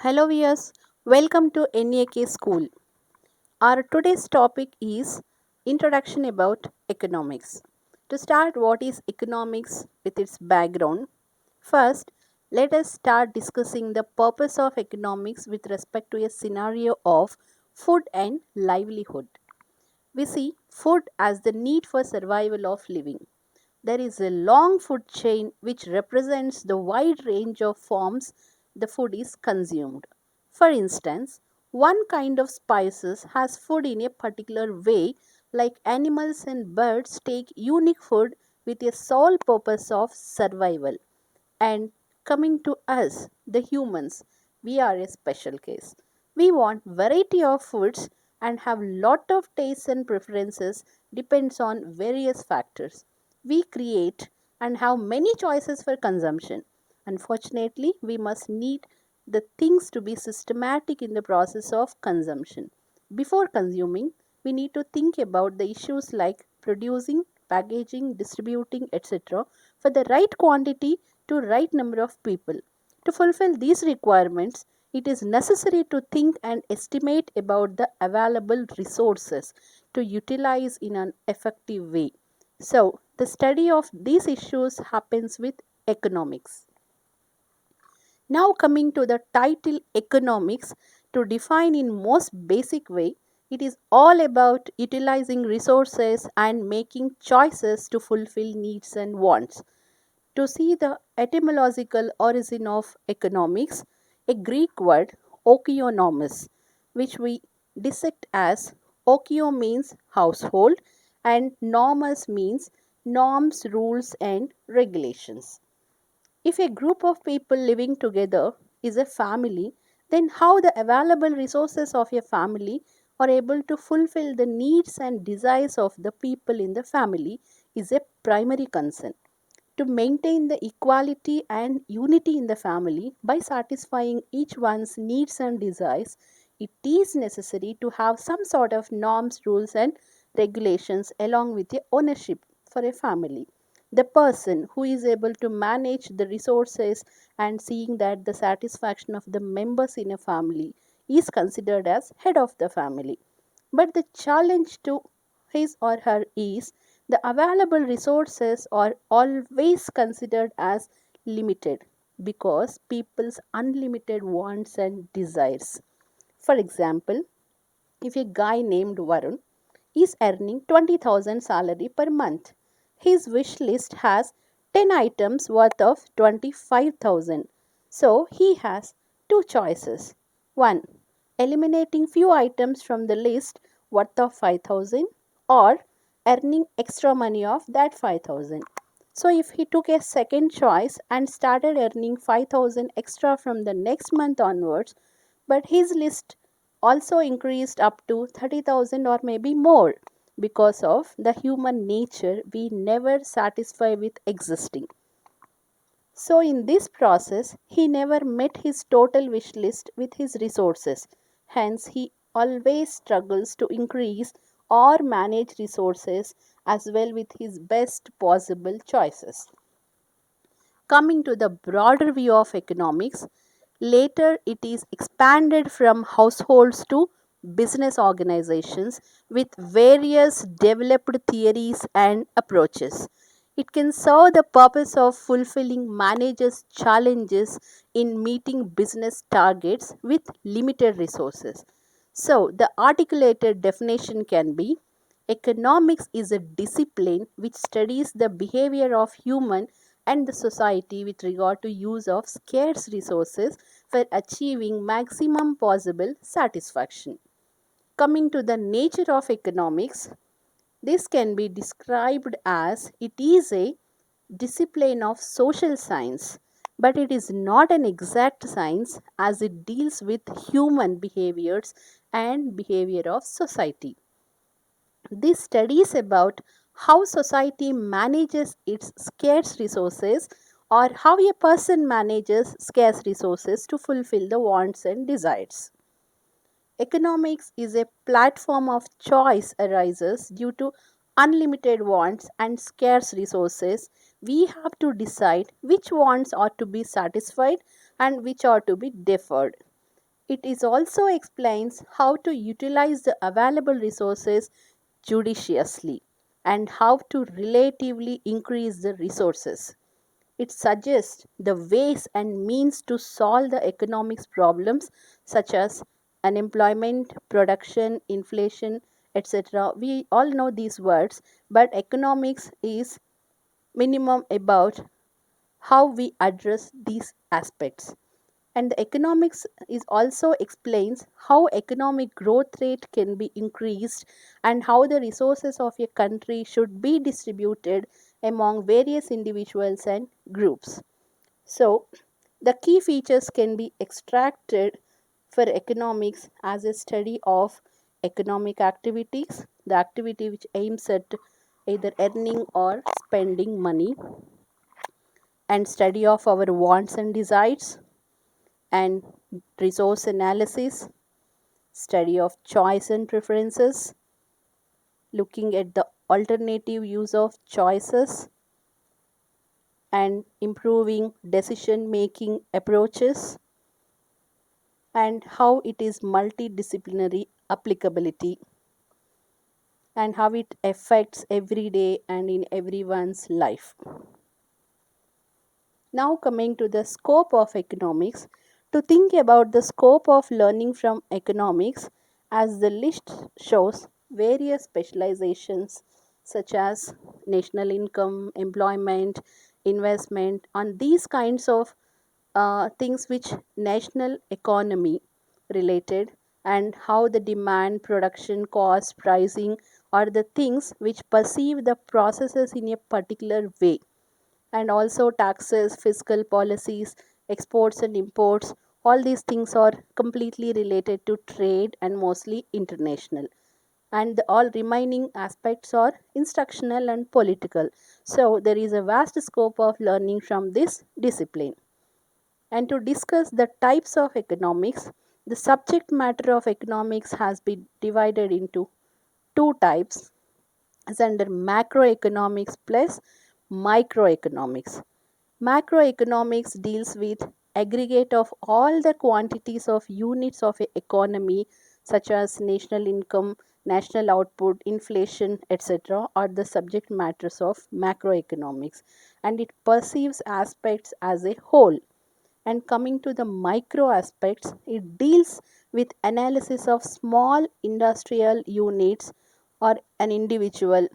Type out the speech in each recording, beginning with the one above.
Hello viewers, welcome to NAK School. Our today's topic is introduction about economics. To start, what is economics with its background? First, let us start discussing the purpose of economics with respect to a scenario of food and livelihood. We see food as the need for survival of living. There is a long food chain which represents the wide range of forms the food is consumed. For instance, one kind of spices has food in a particular way, like animals and birds take unique food with a sole purpose of survival. And coming to us, the humans, we are a special case. We want variety of foods and have lot of tastes and preferences depends on various factors. We create and have many choices for consumption. Unfortunately, we must need the things to be systematic in the process of consumption. Before consuming, we need to think about the issues like producing, packaging, distributing, etc. for the right quantity to right number of people. To fulfill these requirements, it is necessary to think and estimate about the available resources to utilize in an effective way. So, the study of these issues happens with economics. Now coming to the title economics, to define in most basic way, it is all about utilizing resources and making choices to fulfill needs and wants. To see the etymological origin of economics, a Greek word oikonomos, which we dissect as okio means household and nomos means norms, rules and regulations. If a group of people living together is a family, then how the available resources of a family are able to fulfill the needs and desires of the people in the family is a primary concern. To maintain the equality and unity in the family by satisfying each one's needs and desires, it is necessary to have some sort of norms, rules, and regulations along with the ownership for a family. The person who is able to manage the resources and seeing that the satisfaction of the members in a family is considered as head of the family. But the challenge to his or her is the available resources are always considered as limited because people's unlimited wants and desires. For example, if a guy named Varun is earning 20,000 salary per month, his wish list has 10 items worth of 25,000. So he has two choices. One, eliminating few items from the list worth of 5,000 or earning extra money of that 5,000. So if he took a second choice and started earning 5,000 extra from the next month onwards, but his list also increased up to 30,000 or maybe more because of the human nature we never satisfy with existing. So in this process he never met his total wish list with his resources. Hence he always struggles to increase or manage resources as well with his best possible choices. Coming to the broader view of economics, later it is expanded from households to business organizations with various developed theories and approaches. It can serve the purpose of fulfilling managers' challenges in meeting business targets with limited resources. So, the articulated definition can be: economics is a discipline which studies the behavior of human and the society with regard to use of scarce resources for achieving maximum possible satisfaction. Coming to the nature of economics, this can be described as it is a discipline of social science, but it is not an exact science as it deals with human behaviors and behavior of society. This studies about how society manages its scarce resources or how a person manages scarce resources to fulfill the wants and desires. Economics is a platform of choice arises due to unlimited wants and scarce resources. We have to decide which wants are to be satisfied and which are to be deferred. It is also explains how to utilize the available resources judiciously and how to relatively increase the resources. It suggests the ways and means to solve the economics problems such as unemployment, production, inflation, etc. We all know these words, but economics is minimum about how we address these aspects. And the economics is also explains how economic growth rate can be increased and how the resources of a country should be distributed among various individuals and groups. So, the key features can be extracted for economics as a study of economic activities, the activity which aims at either earning or spending money, and study of our wants and desires, and resource analysis, study of choice and preferences, looking at the alternative use of choices, and improving decision making approaches, and how it is multidisciplinary applicability and how it affects every day and in everyone's life. Now, coming to the scope of economics, to think about the scope of learning from economics, as the list shows various specializations such as national income, employment, investment, on these kinds of things which national economy related, and how the demand, production, cost, pricing are the things which perceive the processes in a particular way, and also taxes, fiscal policies, exports and imports. All these things are completely related to trade and mostly international. And the all remaining aspects are instructional and political. So, there is a vast scope of learning from this discipline. And to discuss the types of economics, the subject matter of economics has been divided into two types, is under macroeconomics plus microeconomics. Macroeconomics deals with aggregate of all the quantities of units of a economy such as national income, national output, inflation, etc. are the subject matters of macroeconomics, and it perceives aspects as a whole. And coming to the micro aspects, it deals with analysis of small industrial units or an individual,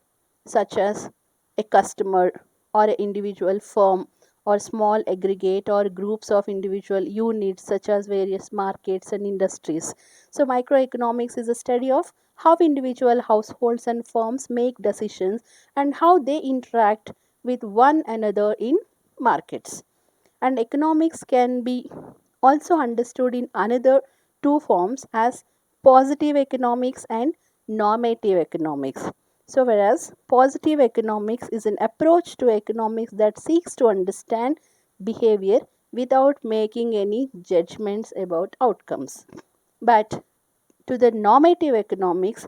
such as a customer or an individual firm, or small aggregate or groups of individual units such as various markets and industries. So microeconomics is a study of how individual households and firms make decisions and how they interact with one another in markets. And economics can be also understood in another two forms as positive economics and normative economics. So, whereas positive economics is an approach to economics that seeks to understand behavior without making any judgments about outcomes. But to the normative economics,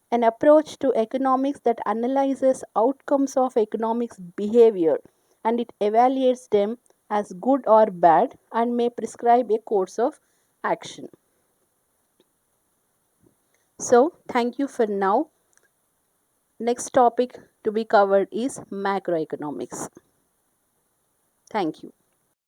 an approach to economics that analyzes outcomes of economics behavior, and it evaluates them as good or bad and may prescribe a course of action. So, thank you for now. Next topic to be covered is macroeconomics. Thank you.